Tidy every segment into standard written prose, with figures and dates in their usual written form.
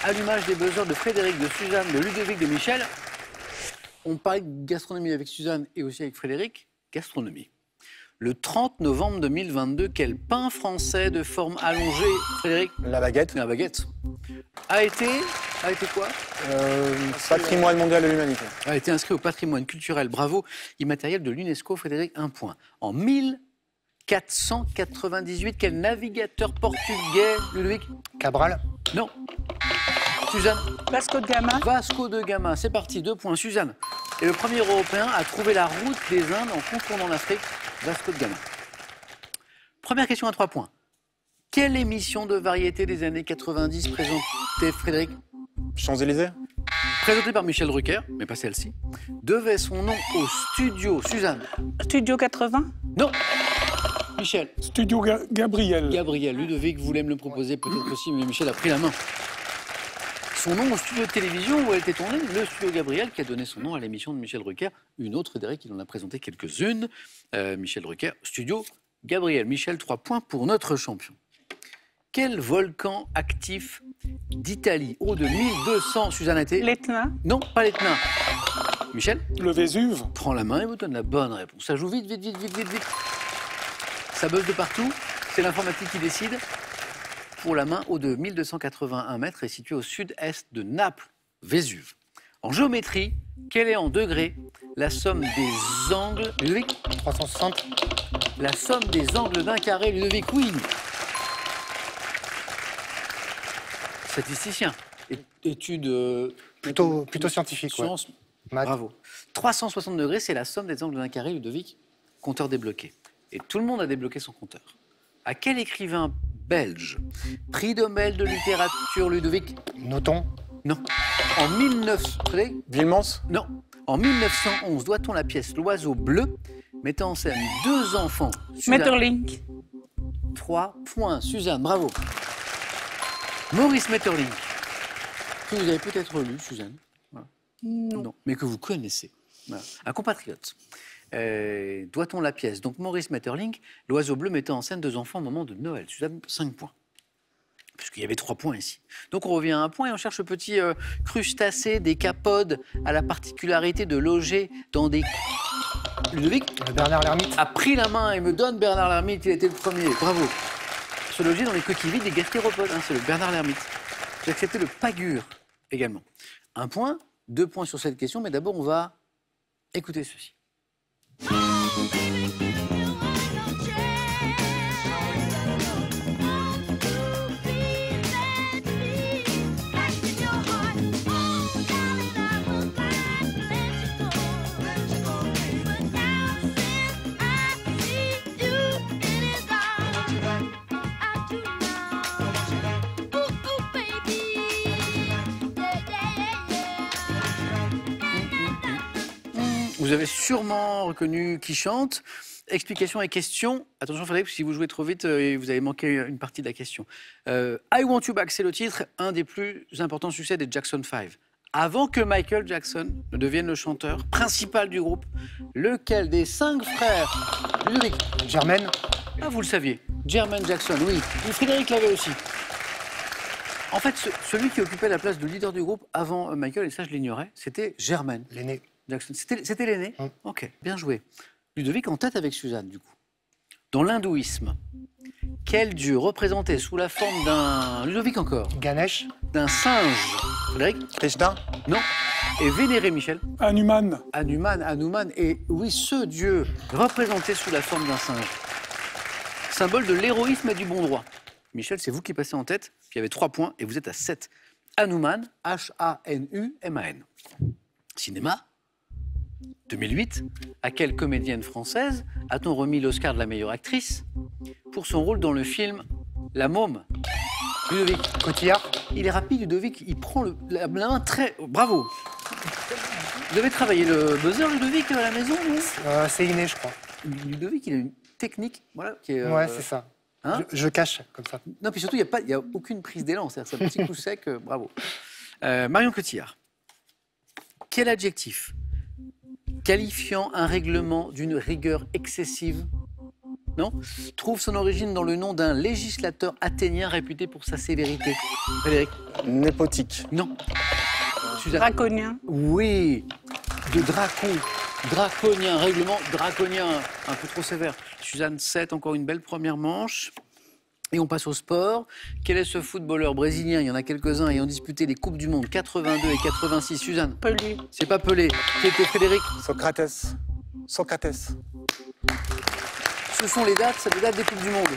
allumage des buzzers de Frédéric, de Suzanne, de Ludovic, de Michel. On parlait de gastronomie avec Suzanne et aussi avec Frédéric. Gastronomie. Le 30 novembre 2022, quel pain français de forme allongée, Frédéric? La baguette. La baguette. A été quoi? Patrimoine mondial de l'humanité. A été inscrit au patrimoine culturel, bravo, immatériel de l'UNESCO, Frédéric, 1 point. En 1498, quel navigateur portugais, Ludovic? Cabral. Non. Suzanne? Vasco de Gama. Vasco de Gama, c'est parti, 2 points. Suzanne est le premier Européen à trouver la route des Indes en contournant l'Afrique, Vasco de Gama. Première question à 3 points. Quelle émission de variété des années 90 présentait Frédéric? Champs-Élysées. Présentée par Michel Drucker, mais pas celle-ci, devait son nom au studio. Suzanne? Studio 80. Non. Michel? Studio Gabriel. Gabriel. Ludovic voulait me le proposer peut-être aussi, mais Michel a pris la main. Son nom au studio de télévision où elle était tournée, le studio Gabriel, qui a donné son nom à l'émission de Michel Drucker. Une autre, Frédéric, il en a présenté quelques-unes. Michel Drucker, studio Gabriel. Michel, 3 points pour notre champion. Quel volcan actif d'Italie, haut de 1200, Suzanne, a été? L'Etna. Non, pas l'Etna. Michel? Le Vésuve. Prends la main et vous donne la bonne réponse. Ça joue vite. Ça buzz de partout. C'est l'informatique qui décide. Pour la main, haut de 1281 mètres et situé au sud-est de Naples, Vésuve. En géométrie, quelle est en degrés la somme des angles... Ludovic? 360. La somme des angles d'un carré, Ludovic, oui. Statisticien. Étude... Plutôt scientifique, ouais. Sciences. Maths. Bravo. 360 degrés, c'est la somme des angles d'un carré, Ludovic. Compteur débloqué. Et tout le monde a débloqué son compteur. À quel écrivain belge, prix Nobel de littérature, Ludovic? Nothomb. Non. En 1900... Villemans. Non. En 1911, doit-on la pièce L'Oiseau bleu, mettant en scène 2 enfants? Suzanne. Metterlink. 3 points. Suzanne, bravo. Maurice Metterlink, que vous avez peut-être lu, Suzanne. Voilà. Non. Mais que vous connaissez. Voilà. Un compatriote. Doit-on la pièce? Donc Maurice Metterlink, L'Oiseau bleu mettant en scène 2 enfants au moment de Noël. Suzanne, 5 points. Puisqu'il y avait 3 points ici. Donc on revient à 1 point et on cherche le petit crustacé des capodes à la particularité de loger dans des... Ludovic? Bernard Lhermitte. A pris la main et me donne Bernard Lhermitte, il était le premier. Bravo. Se loger dans les coquilles vides des gastéropodes, hein, c'est le Bernard Lhermitte. J'ai accepté le pagure également. 1 point, 2 points sur cette question, mais d'abord on va écouter ceci. Vous avez sûrement reconnu qui chante. Explication et question. Attention Frédéric, si vous jouez trop vite, vous avez manqué une partie de la question. I Want You Back, c'est le titre, un des plus importants succès des Jackson 5. Avant que Michael Jackson ne devienne le chanteur principal du groupe, lequel des 5 frères, Ludovic? Jermaine. Ah, vous le saviez. Jermaine Jackson, oui. Et Frédéric l'avait aussi. En fait, celui qui occupait la place de leader du groupe avant Michael, et ça je l'ignorais, c'était Jermaine L'aîné. Jackson. C'était l'aîné? Hum. Ok, bien joué. Ludovic en tête avec Suzanne, du coup. Dans l'hindouisme, quel dieu représenté sous la forme d'un... Ludovic encore. Ganesh. D'un singe. Frédéric? Krishna. Non. Et vénéré, Michel? Hanuman. Hanuman. Et oui, ce dieu représenté sous la forme d'un singe. Symbole de l'héroïsme et du bon droit. Michel, c'est vous qui passez en tête. Puis il y avait 3 points et vous êtes à 7. Hanuman, H-A-N-U-M-A-N. Cinéma. 2008, à quelle comédienne française a-t-on remis l'Oscar de la meilleure actrice pour son rôle dans le film La Môme? Ludovic. Cotillard. Il est rapide, Ludovic. Il prend la main très... Bravo. Vous avez travaillé le buzzer, Ludovic, à la maison, non? C'est inné, je crois. Ludovic, il a une technique, voilà, qui est... Ouais, c'est ça. Hein, je cache, comme ça. non, puis surtout, il n'y a aucune prise d'élan. C'est un petit coup sec, bravo. Marion Cotillard. Quel adjectif qualifiant un règlement d'une rigueur excessive Non. Trouve son origine dans le nom d'un législateur athénien réputé pour sa sévérité. Frédéric? Népotique. Non. Suzanne? Draconien. Oui. De dracon. Draconien, règlement draconien, un peu trop sévère. Suzanne, 7, encore une belle première manche. Et on passe au sport. Quel est ce footballeur brésilien? Il y en a quelques-uns ayant disputé les Coupes du Monde 82 et 86. Suzanne? Pelé. C'est pas Pelé. Qui était Frédéric? Socrates. Socrates. Ce sont les dates des Coupes du Monde.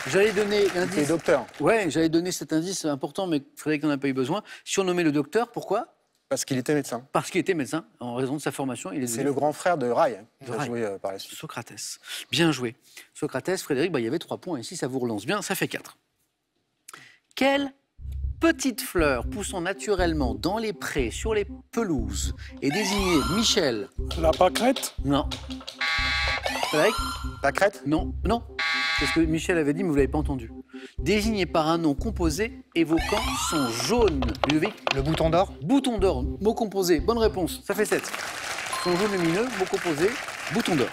J'allais donner Il est l'indice. docteur. Ouais, j'allais donner cet indice important, mais Frédéric n'en a pas eu besoin. Surnommé le docteur, pourquoi? Parce qu'il était médecin. Parce qu'il était médecin, en raison de sa formation. Il est C'est devenu le grand frère de Rai, qui va Rai. jouer par la suite. Socrates. Bien joué. Socrates, Frédéric, il y avait 3 points ici, ça vous relance bien, ça fait 4. Quelle petite fleur poussant naturellement dans les prés, sur les pelouses, est désignée Michel? La pâquerette. Non. Frédéric? Pâquerette. Non. Non. C'est ce que Michel avait dit, mais vous ne l'avez pas entendu. Désigné par un nom composé évoquant son jaune. Ludovic? Le bouton d'or. Bouton d'or, mot composé. Bonne réponse, ça fait 7. Son jaune lumineux, mot composé, bouton d'or.